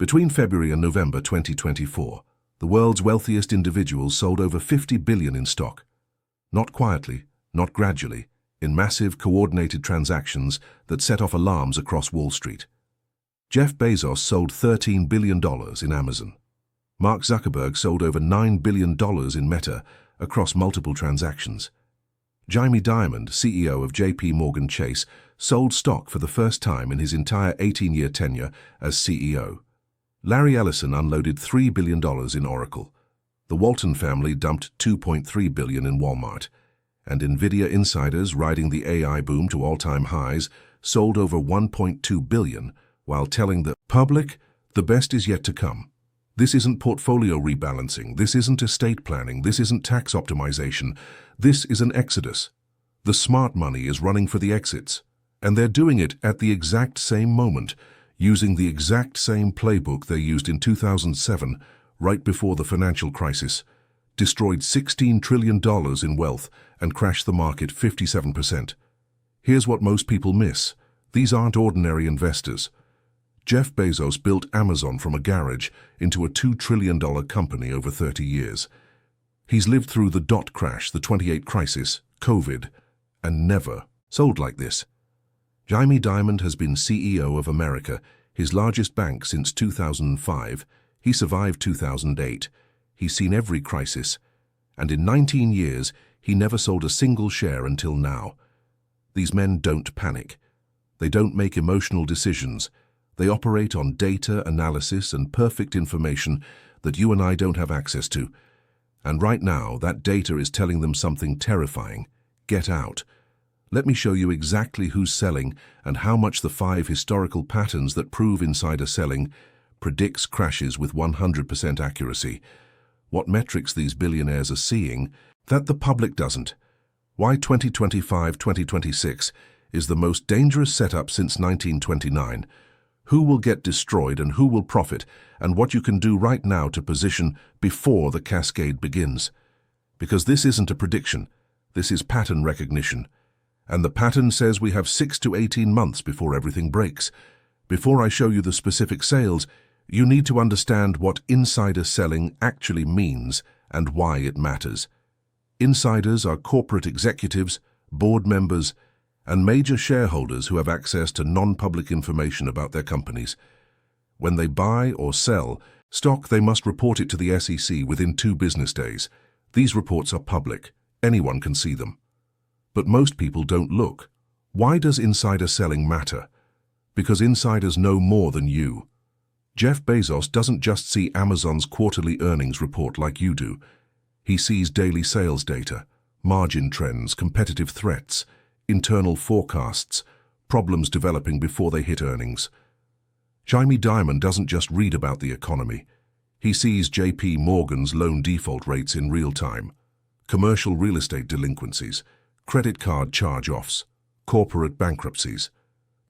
Between February and November 2024, the world's wealthiest individuals sold over 50 billion in stock. Not quietly, not gradually, in massive, coordinated transactions that set off alarms across Wall Street. Jeff Bezos sold $13 billion in Amazon. Mark Zuckerberg sold over $9 billion in Meta across multiple transactions. Jamie Dimon, CEO of JP Morgan Chase, sold stock for the first time in his entire 18-year tenure as CEO. Larry Ellison unloaded $3 billion in Oracle. The Walton family dumped $2.3 billion in Walmart. And Nvidia insiders, riding the AI boom to all-time highs, sold over $1.2 billion, while telling the public the best is yet to come. This isn't portfolio rebalancing, this isn't estate planning, this isn't tax optimization, this is an exodus. The smart money is running for the exits, and they're doing it at the exact same moment, using the exact same playbook they used in 2007, right before the financial crisis, destroyed $16 trillion in wealth and crashed the market 57%. Here's what most people miss. These aren't ordinary investors. Jeff Bezos built Amazon from a garage into a $2 trillion company over 30 years. He's lived through the dot crash, the 28 crisis, COVID, and never sold like this. Jamie Dimon has been CEO of America, his largest bank since 2005. He survived 2008. He's seen every crisis. And in 19 years, he never sold a single share until now. These men don't panic. They don't make emotional decisions. They operate on data, analysis, and perfect information that you and I don't have access to. And right now, that data is telling them something terrifying. Get out. Let me show you exactly who's selling and how much the 5 historical patterns that prove insider selling predicts crashes with 100% accuracy. What metrics these billionaires are seeing that the public doesn't. Why 2025-2026 is the most dangerous setup since 1929. Who will get destroyed and who will profit, and what you can do right now to position before the cascade begins. Because this isn't a prediction, this is pattern recognition. And the pattern says we have 6 to 18 months before everything breaks. Before I show you the specific sales, you need to understand what insider selling actually means and why it matters. Insiders are corporate executives, board members, and major shareholders who have access to non-public information about their companies. When they buy or sell stock, they must report it to the SEC within 2 business days. These reports are public. Anyone can see them. But most people don't look. Why does insider selling matter? Because insiders know more than you. Jeff Bezos doesn't just see Amazon's quarterly earnings report like you do. He sees daily sales data, margin trends, competitive threats, internal forecasts, problems developing before they hit earnings. Jamie Dimon doesn't just read about the economy. He sees JP Morgan's loan default rates in real time, commercial real estate delinquencies, credit card charge-offs, corporate bankruptcies.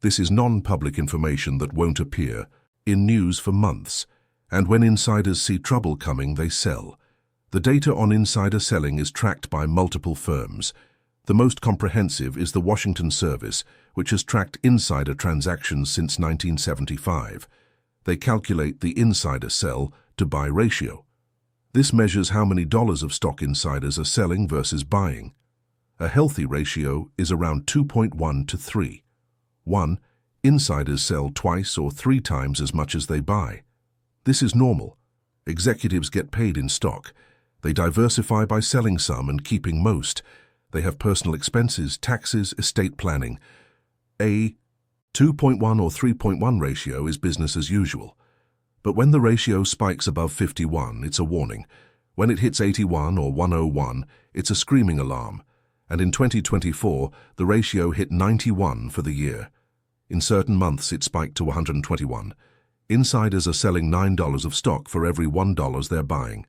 This is non-public information that won't appear in news for months, and when insiders see trouble coming, they sell. The data on insider selling is tracked by multiple firms. The most comprehensive is the Washington Service, which has tracked insider transactions since 1975. They calculate the insider sell-to-buy ratio. This measures how many dollars of stock insiders are selling versus buying. A healthy ratio is around 2.1 to 3. 1. Insiders sell twice or 3 times as much as they buy. This is normal. Executives get paid in stock. They diversify by selling some and keeping most. They have personal expenses, taxes, estate planning. A 2.1 or 3.1 ratio is business as usual. But when the ratio spikes above 51, it's a warning. When it hits 81 or 101, it's a screaming alarm. And in 2024, the ratio hit 91 for the year. In certain months, it spiked to 121. Insiders are selling $9 of stock for every $1 they're buying.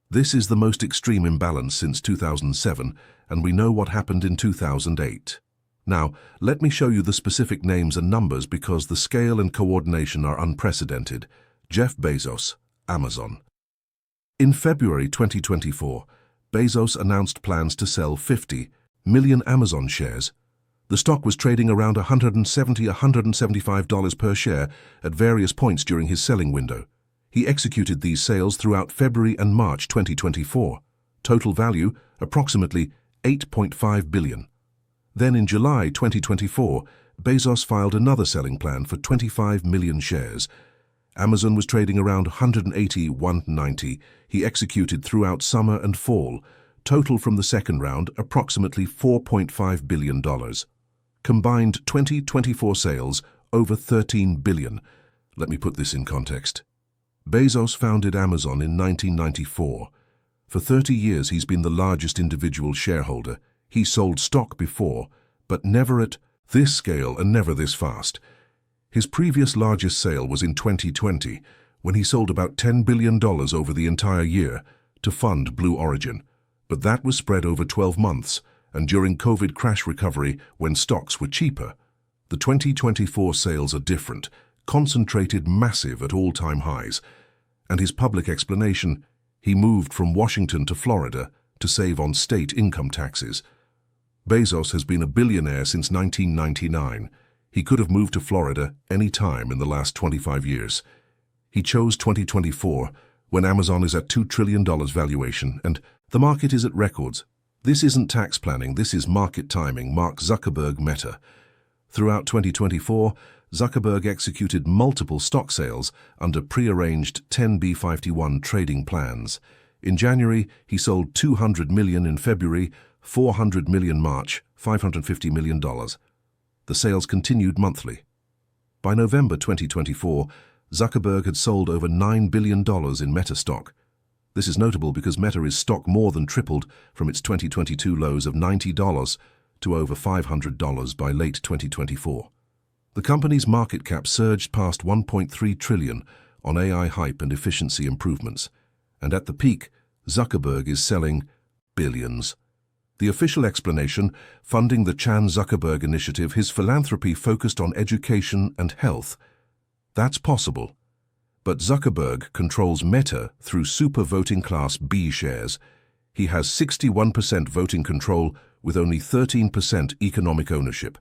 This is the most extreme imbalance since 2007, and we know what happened in 2008. Now, let me show you the specific names and numbers because the scale and coordination are unprecedented. Jeff Bezos, Amazon. In February 2024, Bezos announced plans to sell 50 million Amazon shares. The stock was trading around $175 per share at various points during his selling window. He executed these sales throughout February and March 2024. Total value, approximately $8.5 billion. Then in July 2024, Bezos filed another selling plan for 25 million shares. Amazon was trading around $180–190. He executed throughout summer and fall. Total from the second round, approximately $4.5 billion. Combined 2024 sales, over $13 billion. Let me put this in context. Bezos founded Amazon in 1994. For 30 years he's been the largest individual shareholder. He sold stock before, but never at this scale and never this fast. His previous largest sale was in 2020, when he sold about $10 billion over the entire year to fund Blue Origin. But that was spread over 12 months, and during COVID crash recovery when stocks were cheaper. The 2024 sales are different, concentrated, massive at all-time highs. And his public explanation, he moved from Washington to Florida to save on state income taxes. Bezos has been a billionaire since 1999. He could have moved to Florida any time in the last 25 years. He chose 2024, when Amazon is at $2 trillion valuation and the market is at records. This isn't tax planning, this is market timing. Mark Zuckerberg, Meta. Throughout 2024, Zuckerberg executed multiple stock sales under prearranged 10b-51 trading plans. In January, he sold $200 million. In February, $400 million. March, $550 million. The sales continued monthly. By November 2024, Zuckerberg had sold over $9 billion in Meta stock. This is notable because Meta's stock more than tripled from its 2022 lows of $90 to over $500 by late 2024. The company's market cap surged past $1.3 trillion on AI hype and efficiency improvements. And at the peak, Zuckerberg is selling billions. The official explanation, funding the Chan Zuckerberg Initiative, his philanthropy focused on education and health. That's possible. But Zuckerberg controls Meta through super voting Class B shares. He has 61% voting control with only 13% economic ownership.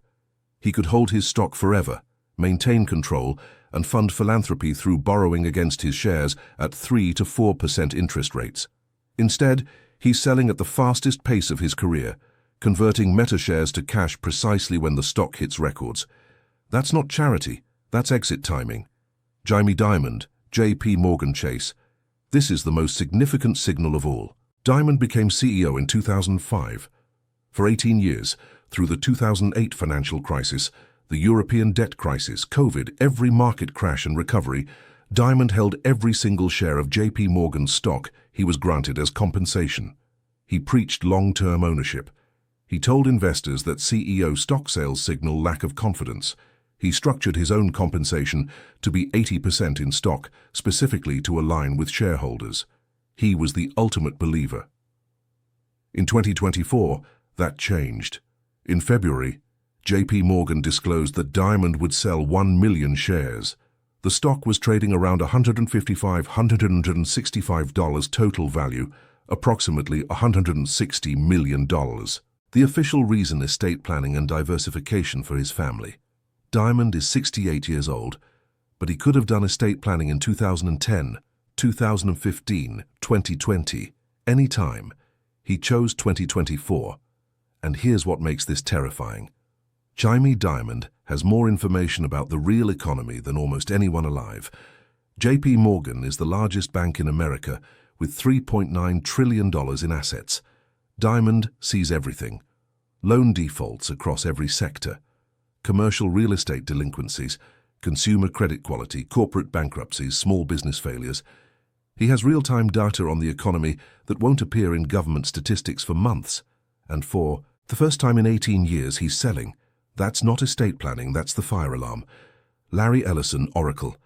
He could hold his stock forever, maintain control, and fund philanthropy through borrowing against his shares at 3 to 4% interest rates. Instead, he's selling at the fastest pace of his career, converting Meta shares to cash precisely when the stock hits records. That's not charity, that's exit timing. Jamie Dimon, J.P. Morgan Chase. This is the most significant signal of all. Dimon became CEO in 2005. For 18 years, through the 2008 financial crisis, the European debt crisis, COVID, every market crash and recovery, Dimon held every single share of J.P. Morgan's stock he was granted as compensation. He preached long-term ownership. He told investors that CEO stock sales signal lack of confidence. He structured his own compensation to be 80% in stock, specifically to align with shareholders. He was the ultimate believer. In 2024, that changed. In February, J.P. Morgan disclosed that Dimon would sell 1 million shares. The stock was trading around $165 total value, approximately $160 million. The official reason: estate planning and diversification for his family. Dimon is 68 years old, but he could have done estate planning in 2010, 2015, 2020, any time. He chose 2024. And here's what makes this terrifying. Jamie Dimon has more information about the real economy than almost anyone alive. J.P. Morgan is the largest bank in America with $3.9 trillion in assets. Dimon sees everything. Loan defaults across every sector. Commercial real estate delinquencies, consumer credit quality, corporate bankruptcies, small business failures. He has real-time data on the economy that won't appear in government statistics for months. And for the first time in 18 years, he's selling. That's not estate planning, that's the fire alarm. Larry Ellison, Oracle.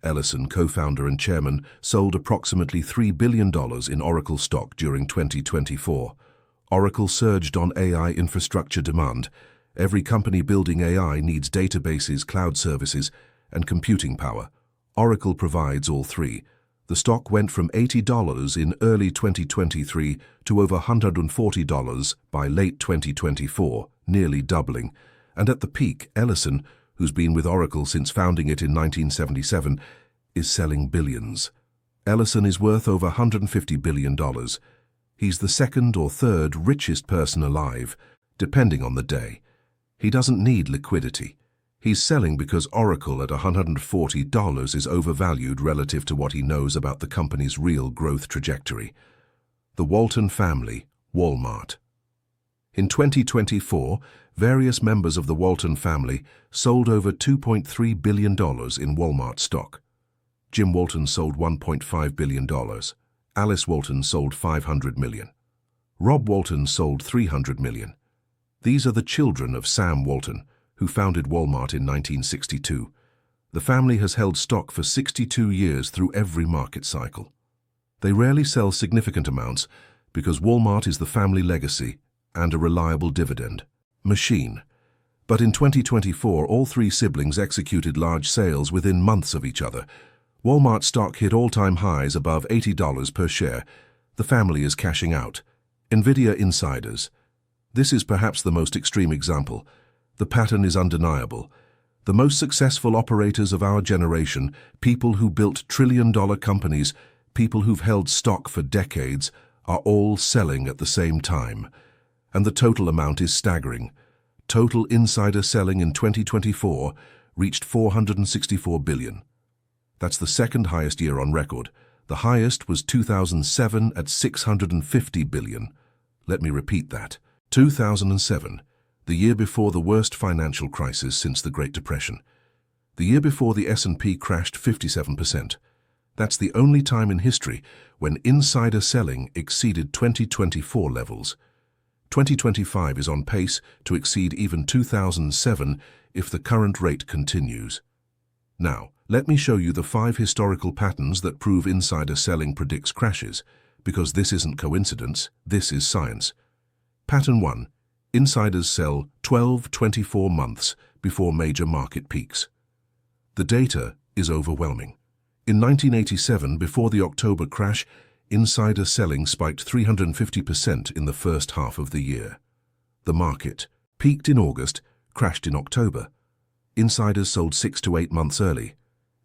Ellison, co-founder and chairman, sold approximately $3 billion in Oracle stock during 2024. Oracle surged on AI infrastructure demand. Every company building AI needs databases, cloud services, and computing power. Oracle provides all three. The stock went from $80 in early 2023 to over $140 by late 2024, nearly doubling. And at the peak, Ellison, who's been with Oracle since founding it in 1977, is selling billions. Ellison is worth over $150 billion. He's the second or third richest person alive, depending on the day. He doesn't need liquidity. He's selling because Oracle at $140 is overvalued relative to what he knows about the company's real growth trajectory. The Walton family, Walmart. In 2024, various members of the Walton family sold over $2.3 billion in Walmart stock. Jim Walton sold $1.5 billion. Alice Walton sold $500 million. Rob Walton sold $300 million. These are the children of Sam Walton, who founded Walmart in 1962. The family has held stock for 62 years through every market cycle. They rarely sell significant amounts because Walmart is the family legacy and a reliable dividend machine. But in 2024, all three siblings executed large sales within months of each other. Walmart stock hit all-time highs above $80 per share. The family is cashing out. Nvidia insiders. This is perhaps the most extreme example. The pattern is undeniable. The most successful operators of our generation, people who built trillion-dollar companies, people who've held stock for decades, are all selling at the same time. And the total amount is staggering. Total insider selling in 2024 reached $464 billion. That's the second highest year on record. The highest was 2007 at $650 billion. Let me repeat that. 2007, the year before the worst financial crisis since the Great Depression. The year before the S&P crashed 57%. That's the only time in history when insider selling exceeded 2024 levels. 2025 is on pace to exceed even 2007 if the current rate continues. Now, let me show you the 5 historical patterns that prove insider selling predicts crashes, because this isn't coincidence, this is science. Pattern 1. Insiders sell 12-24 months before major market peaks. The data is overwhelming. In 1987, before the October crash, insider selling spiked 350% in the first half of the year. The market peaked in August, crashed in October. Insiders sold 6 to 8 months early.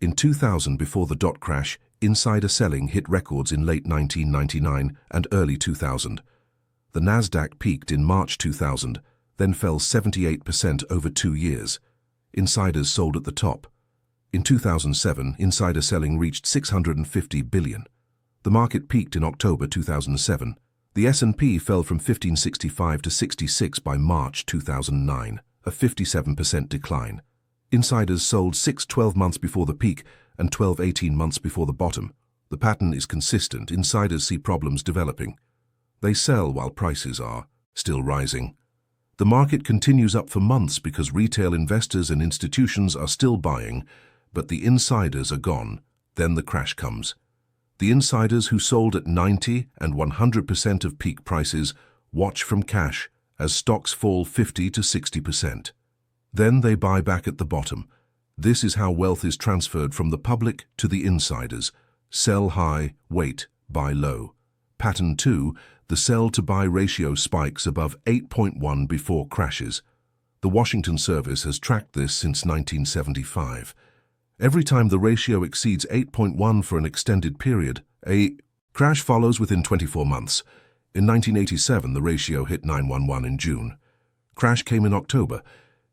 In 2000, before the dot crash, insider selling hit records in late 1999 and early 2000. The Nasdaq peaked in March 2000, then fell 78% over 2 years. Insiders sold at the top. In 2007, insider selling reached $650 billion. The market peaked in October 2007. The S&P fell from 1565 to 66 by March 2009, a 57% decline. Insiders sold 6-12 months before the peak and 12-18 months before the bottom. The pattern is consistent. Insiders see problems developing. They sell while prices are still rising. The market continues up for months because retail investors and institutions are still buying, but the insiders are gone. Then the crash comes. The insiders who sold at 90 and 100% of peak prices watch from cash as stocks fall 50 to 60%. Then they buy back at the bottom. This is how wealth is transferred from the public to the insiders. Sell high, wait, buy low. Pattern 2, the sell-to-buy ratio spikes above 8.1 before crashes. The Washington Service has tracked this since 1975. Every time the ratio exceeds 8.1 for an extended period, a crash follows within 24 months. In 1987, the ratio hit 911 in June. Crash came in October.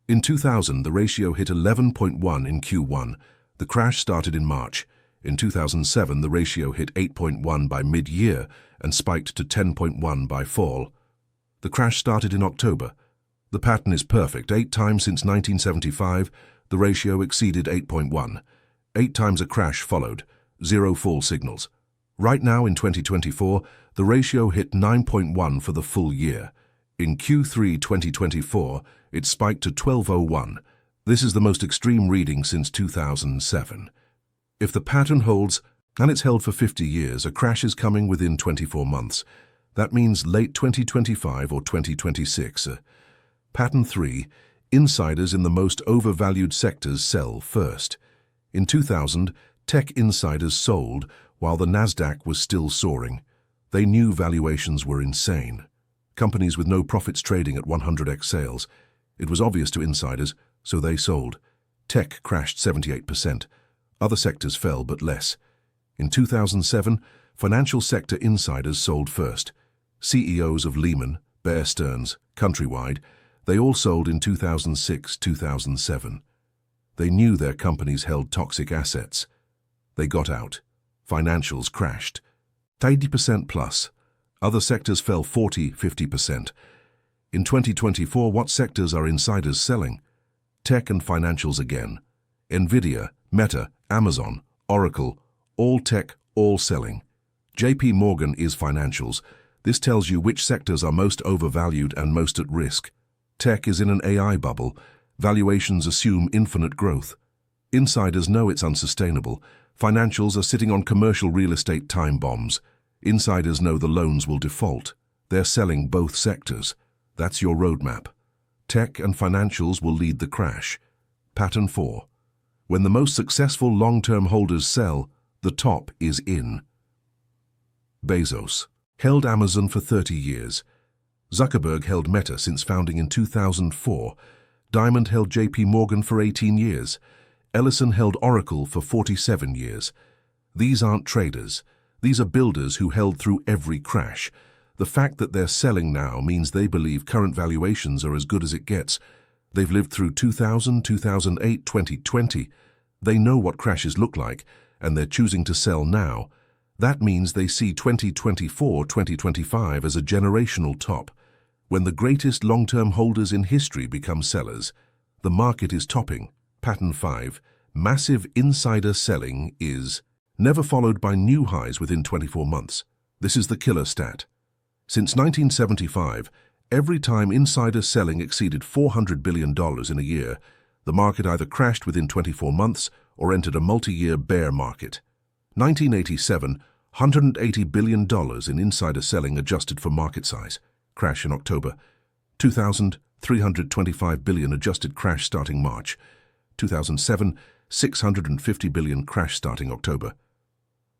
In 2000, the ratio hit 11.1 in Q1. The crash started in March. In 2007, the ratio hit 8.1 by mid-year and spiked to 10.1 by fall. The crash started in October. The pattern is perfect. 8 times since 1975, the ratio exceeded 8.1. 8 times a crash followed. 0 fall signals. Right now in 2024, the ratio hit 9.1 for the full year. In Q3 2024, it spiked to 12.01. This is the most extreme reading since 2007. If the pattern holds, and it's held for 50 years, a crash is coming within 24 months. That means late 2025 or 2026. Pattern 3, insiders in the most overvalued sectors sell first. In 2000, tech insiders sold while the Nasdaq was still soaring. They knew valuations were insane. Companies with no profits trading at 100x sales. It was obvious to insiders, so they sold. Tech crashed 78%. Other sectors fell, but less. In 2007, financial sector insiders sold first. CEOs of Lehman, Bear Stearns, Countrywide, they all sold in 2006-2007. They knew their companies held toxic assets. They got out. Financials crashed. 80% plus. Other sectors fell 40-50%. In 2024, what sectors are insiders selling? Tech and financials again. Nvidia, Meta, Amazon, Oracle, all tech, all selling. JP Morgan is financials. This tells you which sectors are most overvalued and most at risk. Tech is in an AI bubble. Valuations assume infinite growth. Insiders know it's unsustainable. Financials are sitting on commercial real estate time bombs. Insiders know the loans will default. They're selling both sectors. That's your roadmap. Tech and financials will lead the crash. Pattern 4. When the most successful long-term holders sell, the top is in. Bezos held Amazon for 30 years. Zuckerberg held Meta since founding in 2004. Diamond held JP Morgan for 18 years. Ellison held Oracle for 47 years. These aren't traders. These are builders who held through every crash. The fact that they're selling now means they believe current valuations are as good as it gets. They've lived through 2000, 2008, 2020. They know what crashes look like, and they're choosing to sell now. That means they see 2024, 2025 as a generational top. When the greatest long-term holders in history become sellers, the market is topping. Pattern 5. Massive insider selling is never followed by new highs within 24 months. This is the killer stat. Since 1975, every time insider selling exceeded $400 billion in a year, the market either crashed within 24 months or entered a multi-year bear market. 1987, $180 billion in insider selling adjusted for market size. Crash in October. 2000, $325 billion adjusted crash starting March. 2007, $650 billion crash starting October.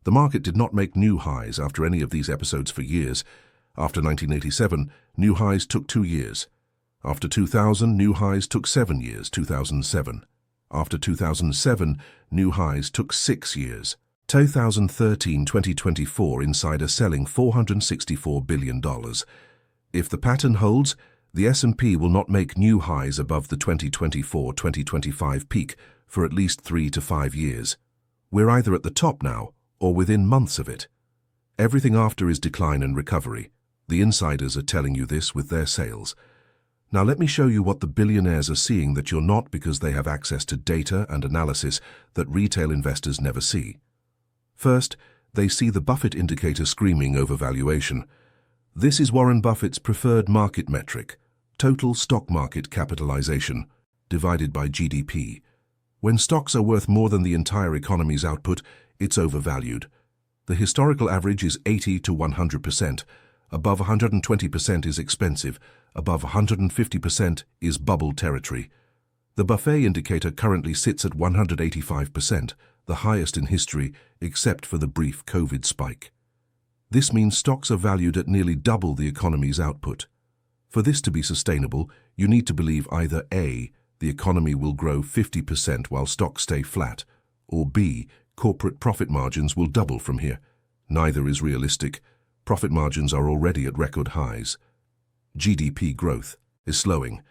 The market did not make new highs after any of these episodes for years. After 1987, new highs took 2 years. After 2000, new highs took 7 years, 2007. After 2007, new highs took 6 years. 2013-2024 insider selling $464 billion. If the pattern holds, the S&P will not make new highs above the 2024-2025 peak for at least 3 to 5 years. We're either at the top now or within months of it. Everything after is decline and recovery. The insiders are telling you this with their sales. Now let me show you what the billionaires are seeing that you're not, because they have access to data and analysis that retail investors never see. First, they see the Buffett indicator screaming over valuation. This is Warren Buffett's preferred market metric, total stock market capitalization, divided by GDP. When stocks are worth more than the entire economy's output, it's overvalued. The historical average is 80 to 100%. Above 120% is expensive. Above 150% is bubble territory. The Buffett indicator currently sits at 185%, the highest in history except for the brief COVID spike. This means stocks are valued at nearly double the economy's output. For this to be sustainable, you need to believe either A, the economy will grow 50% while stocks stay flat, or B, corporate profit margins will double from here. Neither is realistic. Profit margins are already at record highs. GDP growth is slowing.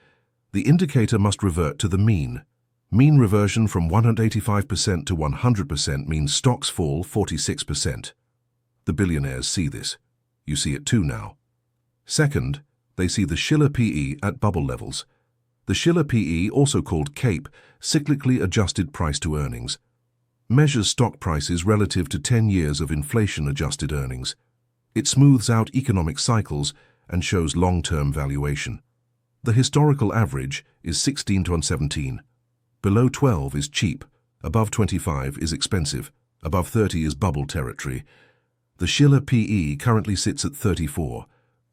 The indicator must revert to the mean. Mean reversion from 185% to 100% means stocks fall 46%. The billionaires see this. You see it too now. Second, they see the Shiller PE at bubble levels. The Shiller PE, also called CAPE, cyclically adjusted price to earnings, measures stock prices relative to 10 years of inflation-adjusted earnings. It smooths out economic cycles and shows long-term valuation. The historical average is 16 to 17. Below 12 is cheap, above 25 is expensive, above 30 is bubble territory. The Shiller PE currently sits at 34.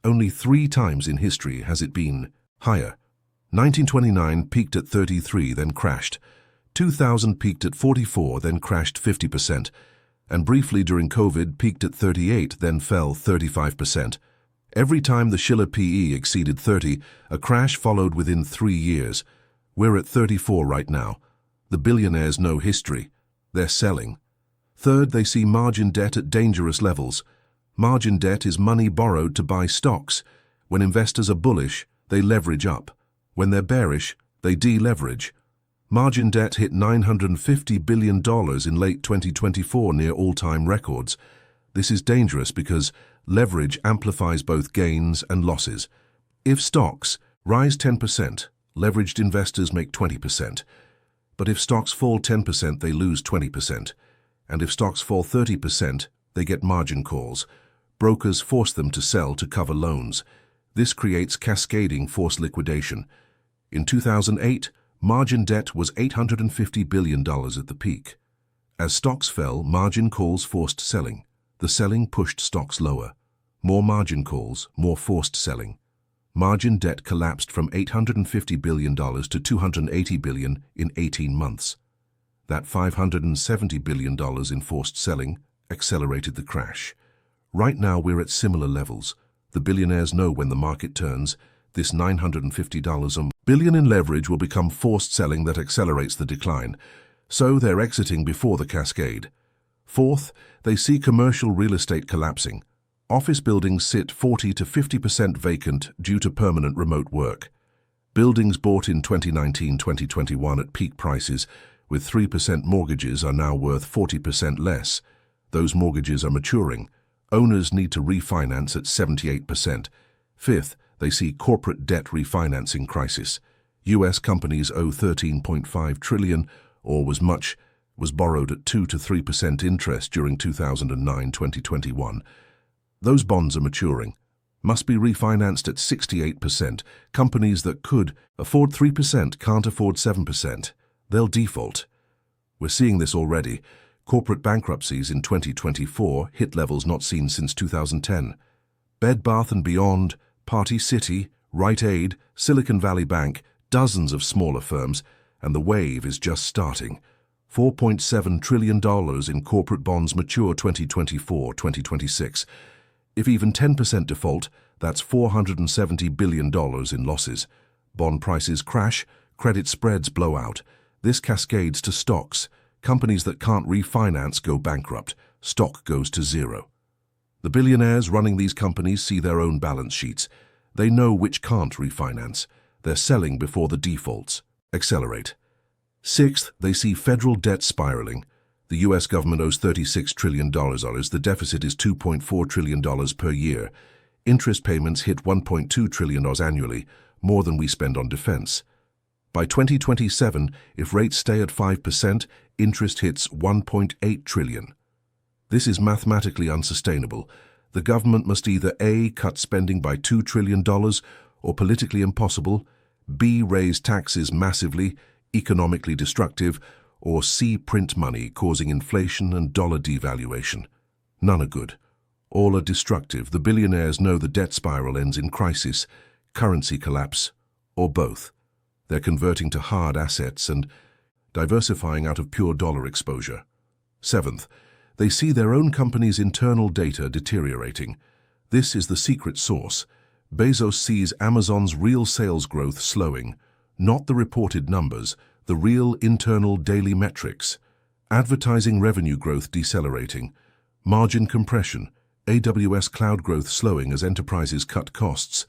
Only 3 times in history has it been higher. 1929 peaked at 33, then crashed. 2000 peaked at 44, then crashed 50%. And briefly during COVID peaked at 38, then fell 35%. Every time the Schiller PE exceeded 30, a crash followed within 3 years. We're at 34 right now. The billionaires know history. They're selling. Third, they see margin debt at dangerous levels. Margin debt is money borrowed to buy stocks. When investors are bullish, they leverage up. When they're bearish, they deleverage. Margin debt hit $950 billion in late 2024, near all-time records. This is dangerous because leverage amplifies both gains and losses. If stocks rise 10%, leveraged investors make 20%. But if stocks fall 10%, they lose 20%. And if stocks fall 30%, they get margin calls. Brokers force them to sell to cover loans. This creates cascading forced liquidation. In 2008, margin debt was $850 billion at the peak. As stocks fell, margin calls forced selling. The selling pushed stocks lower. More margin calls, more forced selling. Margin debt collapsed from $850 billion to $280 billion in 18 months. That $570 billion in forced selling accelerated the crash. Right now we're at similar levels. The billionaires know when the market turns, this $950 a billion in leverage will become forced selling that accelerates the decline. So they're exiting before the cascade. Fourth, they see commercial real estate collapsing. Office buildings sit 40 to 50% vacant due to permanent remote work. Buildings bought in 2019-2021 at peak prices with 3% mortgages are now worth 40% less. Those mortgages are maturing. Owners need to refinance at 78%. Fifth, they see corporate debt refinancing crisis. U.S. companies owe $13.5 trillion, or was borrowed at 2 to 3% interest during 2009-2021. Those bonds are maturing. Must be refinanced at 68%. Companies that could afford 3% can't afford 7%. They'll default. We're seeing this already. Corporate bankruptcies in 2024 hit levels not seen since 2010. Bed Bath & Beyond, Party City, Rite Aid, Silicon Valley Bank, dozens of smaller firms, and the wave is just starting. $4.7 trillion in corporate bonds mature 2024-2026. If even 10% default, that's $470 billion in losses. Bond prices crash, credit spreads blow out. This cascades to stocks. Companies that can't refinance go bankrupt. Stock goes to zero. The billionaires running these companies see their own balance sheets. They know which can't refinance. They're selling before the defaults accelerate. Sixth, they see federal debt spiraling. The U.S. government owes $36 trillion. The deficit is $2.4 trillion per year. Interest payments hit $1.2 trillion annually, more than we spend on defense. By 2027, if rates stay at 5%, interest hits $1.8 trillion. This is mathematically unsustainable. The government must either A, cut spending by $2 trillion, or politically impossible, B, raise taxes massively, economically destructive, or C, print money, causing inflation and dollar devaluation. None are good. All are destructive. The billionaires know the debt spiral ends in crisis, currency collapse, or both. They're converting to hard assets and diversifying out of pure dollar exposure. Seventh, they see their own company's internal data deteriorating. This is the secret sauce. Bezos sees Amazon's real sales growth slowing, not the reported numbers, the real internal daily metrics. Advertising revenue growth decelerating, margin compression, AWS cloud growth slowing as enterprises cut costs.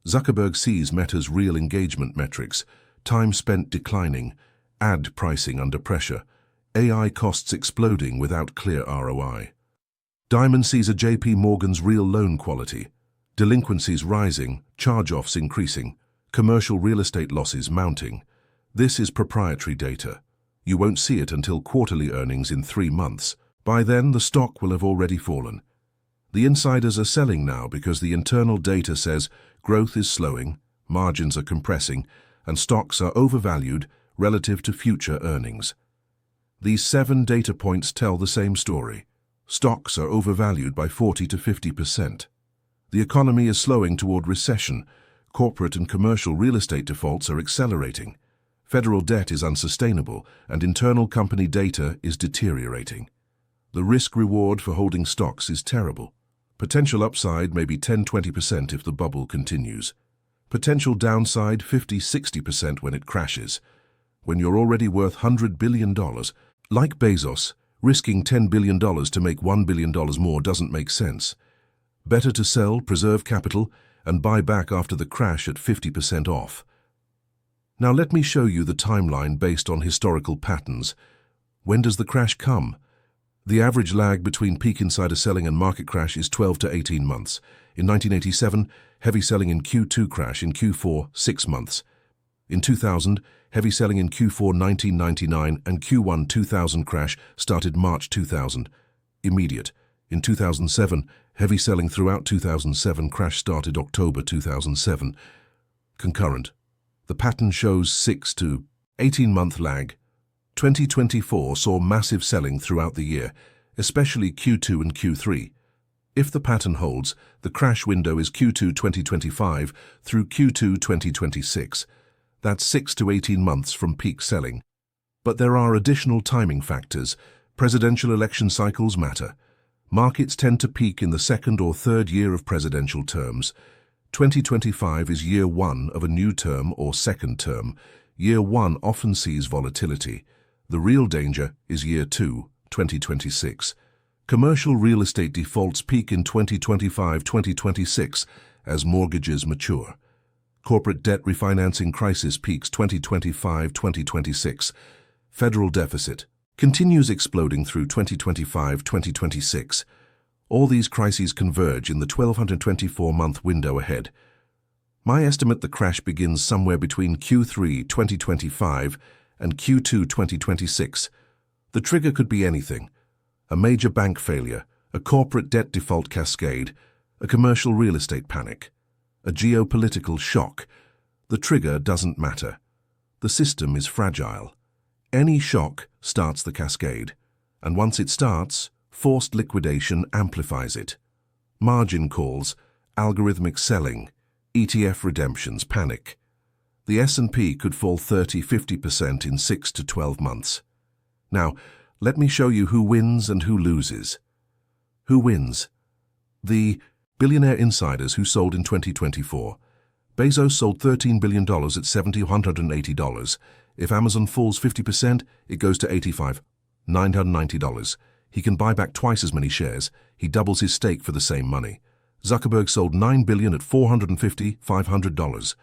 Zuckerberg sees Meta's real engagement metrics, time spent declining, ad pricing under pressure, AI costs exploding without clear ROI. Diamond sees a JP Morgan's real loan quality, delinquencies rising, charge-offs increasing, commercial real estate losses mounting. This is proprietary data. You won't see it until quarterly earnings in 3 months. By then, the stock will have already fallen. The insiders are selling now because the internal data says growth is slowing, margins are compressing, and stocks are overvalued relative to future earnings. These 7 data points tell the same story. Stocks are overvalued by 40 to 50%. The economy is slowing toward recession. Corporate and commercial real estate defaults are accelerating. Federal debt is unsustainable, and internal company data is deteriorating. The risk-reward for holding stocks is terrible. Potential upside may be 10–20% if the bubble continues. Potential downside 50–60% when it crashes. When you're already worth $100 billion, like Bezos, risking $10 billion to make $1 billion more doesn't make sense. Better to sell, preserve capital, and buy back after the crash at 50% off. Now let me show you the timeline based on historical patterns. When does the crash come? The average lag between peak insider selling and market crash is 12 to 18 months. In 1987, heavy selling in Q2, crash in Q4, 6 months. In 2000, heavy selling in Q4 1999 and Q1 2000 crash started March 2000. Immediate. In 2007, heavy selling throughout 2007, crash started October 2007. Concurrent. The pattern shows 6 to 18-month lag. 2024 saw massive selling throughout the year, especially Q2 and Q3. If the pattern holds, the crash window is Q2 2025 through Q2 2026. That's 6 to 18 months from peak selling. But there are additional timing factors. Presidential election cycles matter. Markets tend to peak in the second or third year of presidential terms. 2025 is year one of a new term or second term. Year one often sees volatility. The real danger is year two, 2026. Commercial real estate defaults peak in 2025-2026 as mortgages mature. Corporate debt refinancing crisis peaks 2025-2026. Federal deficit continues exploding through 2025-2026. All these crises converge in the 1224-month window ahead. My estimate, the crash begins somewhere between Q3 2025 and Q2 2026. The trigger could be anything: a major bank failure, a corporate debt default cascade, a commercial real estate panic, a geopolitical shock. The trigger doesn't matter. The system is fragile. Any shock starts the cascade, and once it starts, forced liquidation amplifies it. Margin calls, algorithmic selling, ETF redemptions, panic. The S&P could fall 30–50% in 6 to 12 months. Now, let me show you who wins and who loses. Who wins? The billionaire insiders who sold in 2024. Bezos sold $13 billion at $7,180. If Amazon falls 50%, it goes to $85,990. He can buy back twice as many shares. He doubles his stake for the same money. Zuckerberg sold $9 billion at $450,500.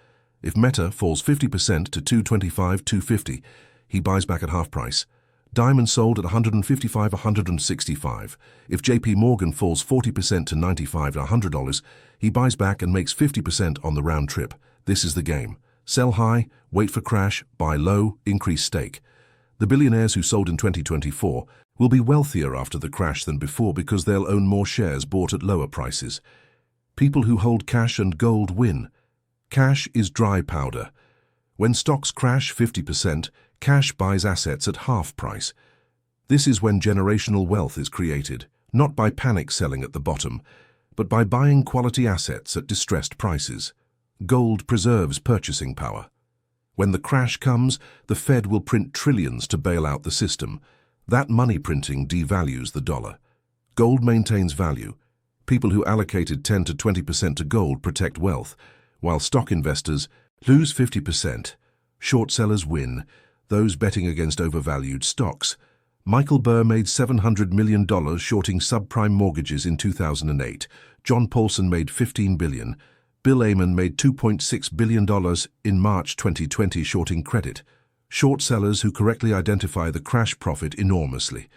If Meta falls 50% to $225,250, he buys back at half price. Diamond sold at $155,165. If JP Morgan falls 40% to $95,100, he buys back and makes 50% on the round trip. This is the game. Sell high, wait for crash, buy low, increase stake. The billionaires who sold in 2024 will be wealthier after the crash than before because they'll own more shares bought at lower prices. People who hold cash and gold win. Cash is dry powder. When stocks crash 50%, cash buys assets at half price. This is when generational wealth is created, not by panic selling at the bottom, but by buying quality assets at distressed prices. Gold preserves purchasing power. When the crash comes, the Fed will print trillions to bail out the system. That money printing devalues the dollar. Gold maintains value. People who allocated 10 to 20% to gold protect wealth, while stock investors lose 50%. Short sellers win, those betting against overvalued stocks. Michael Burr made $700 million shorting subprime mortgages in 2008. John Paulson made $15 billion. Bill Ammon made $2.6 billion in March 2020 shorting credit. Short sellers who correctly identify the crash profit enormously.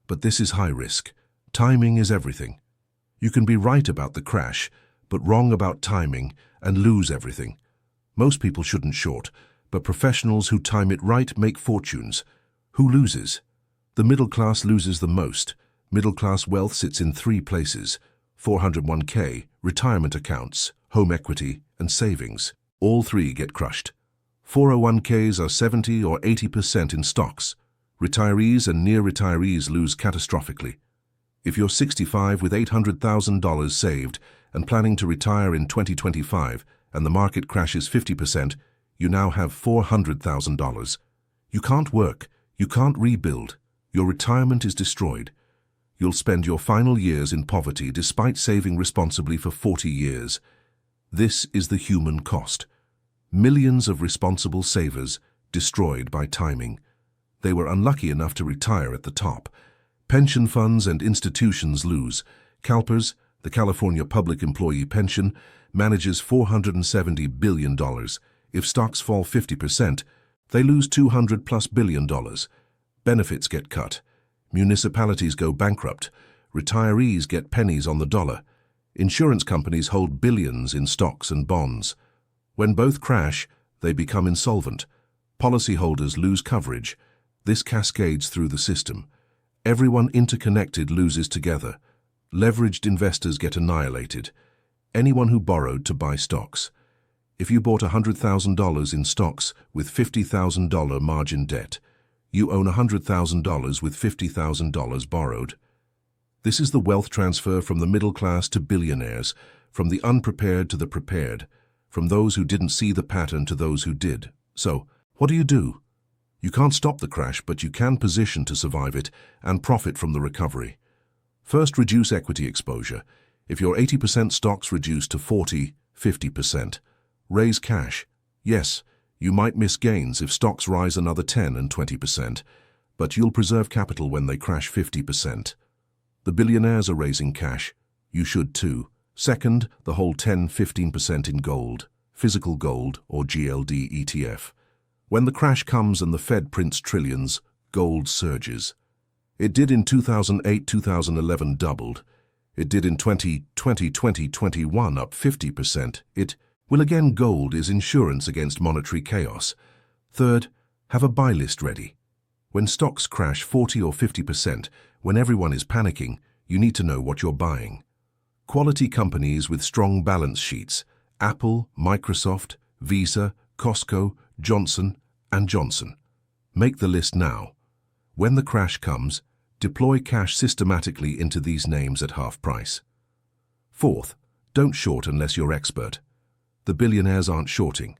But this is high risk. Timing is everything. You can be right about the crash, but wrong about timing and lose everything. Most people shouldn't short, but professionals who time it right make fortunes. Who loses? The middle class loses the most. Middle class wealth sits in 3 places: 401k, retirement accounts, home equity, and savings. All 3 get crushed. 401ks are 70 or 80% in stocks. Retirees and near retirees lose catastrophically. If you're 65 with $800,000 saved and planning to retire in 2025 and the market crashes 50%, you now have $400,000. You can't work. You can't rebuild. Your retirement is destroyed. You'll spend your final years in poverty despite saving responsibly for 40 years. This is the human cost. Millions of responsible savers destroyed by timing. They were unlucky enough to retire at the top. Pension funds and institutions lose. CalPERS, the California Public Employee Pension, manages $470 billion. If stocks fall 50%, they lose $200+ billion. Benefits get cut. Municipalities go bankrupt. Retirees get pennies on the dollar. Insurance companies hold billions in stocks and bonds. When both crash, they become insolvent. Policyholders lose coverage. This cascades through the system. Everyone interconnected loses together. Leveraged investors get annihilated. Anyone who borrowed to buy stocks. If you bought $100,000 in stocks with $50,000 margin debt, you own $100,000 with $50,000 borrowed. This is the wealth transfer from the middle class to billionaires, from the unprepared to the prepared, from those who didn't see the pattern to those who did. So, what do? You can't stop the crash, but you can position to survive it and profit from the recovery. First, reduce equity exposure. If your 80% stocks reduce to 40, 50%. Raise cash. Yes, you might miss gains if stocks rise another 10 and 20%, but you'll preserve capital when they crash 50%. The billionaires are raising cash. You should too. Second, the whole 10-15% in gold, physical gold or GLD ETF. When the crash comes and the Fed prints trillions, gold surges. It did in 2008-2011 doubled. It did in 2020-2021 up 50%. It will again. Gold is insurance against monetary chaos. Third, have a buy list ready. When stocks crash 40 or 50%, when everyone is panicking, you need to know what you're buying. Quality companies with strong balance sheets. Apple, Microsoft, Visa, Costco, Johnson & Johnson. Make the list now. When the crash comes, deploy cash systematically into these names at half price. Fourth, don't short unless you're expert. The billionaires aren't shorting.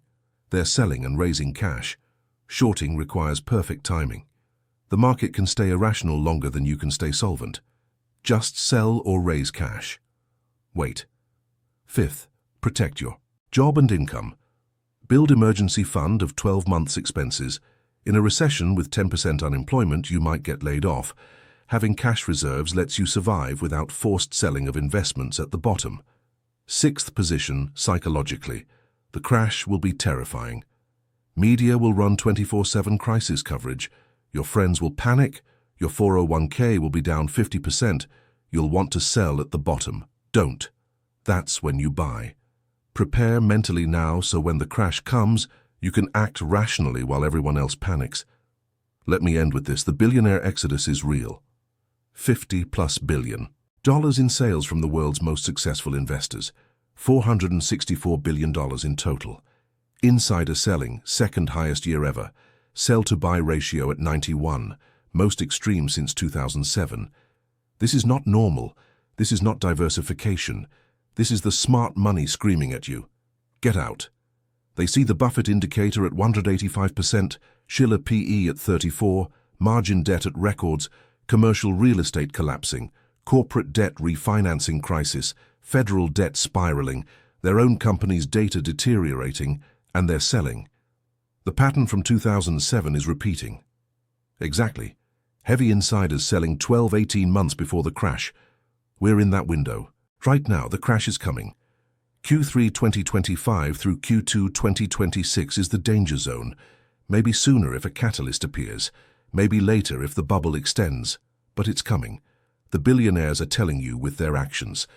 They're selling and raising cash. Shorting requires perfect timing. The market can stay irrational longer than you can stay solvent. Just sell or raise cash. Wait. Fifth, protect your job and income. Build emergency fund of 12 months' expenses. In a recession with 10% unemployment, you might get laid off. Having cash reserves lets you survive without forced selling of investments at the bottom. Sixth position, psychologically. The crash will be terrifying. Media will run 24/7 crisis coverage. Your friends will panic. Your 401k will be down 50%. You'll want to sell at the bottom. Don't. That's when you buy. Prepare mentally now so when the crash comes, you can act rationally while everyone else panics. Let me end with this. The billionaire exodus is real. $50+ billion in sales from the world's most successful investors. $464 billion in total. Insider selling, second highest year ever. Sell-to-buy ratio at 91, most extreme since 2007. This is not normal. This is not diversification. This is the smart money screaming at you. Get out. They see the Buffett indicator at 185%, Schiller PE at 34, margin debt at records, commercial real estate collapsing, corporate debt refinancing crisis, federal debt spiraling, their own company's data deteriorating, and they're selling. The pattern from 2007 is repeating. Exactly. Heavy insiders selling 12-18 months before the crash. We're in that window. Right now, the crash is coming. Q3 2025 through Q2 2026 is the danger zone. Maybe sooner if a catalyst appears. Maybe later if the bubble extends. But it's coming. The billionaires are telling you with their actions.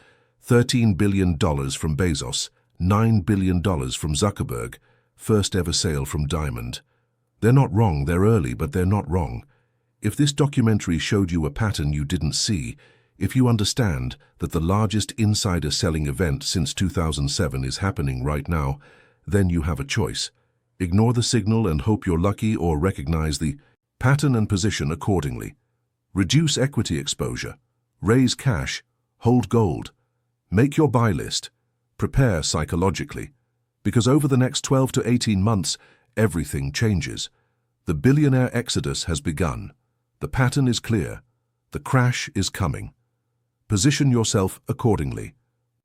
$13 billion from Bezos, $9 billion from Zuckerberg, first ever sale from Diamond. They're not wrong, they're early, but they're not wrong. If this documentary showed you a pattern you didn't see, if you understand that the largest insider selling event since 2007 is happening right now, then you have a choice. Ignore the signal and hope you're lucky, or recognize the pattern and position accordingly. Reduce equity exposure. Raise cash. Hold gold. Make your buy list. Prepare psychologically. Because over the next 12 to 18 months, everything changes. The billionaire exodus has begun. The pattern is clear. The crash is coming. Position yourself accordingly.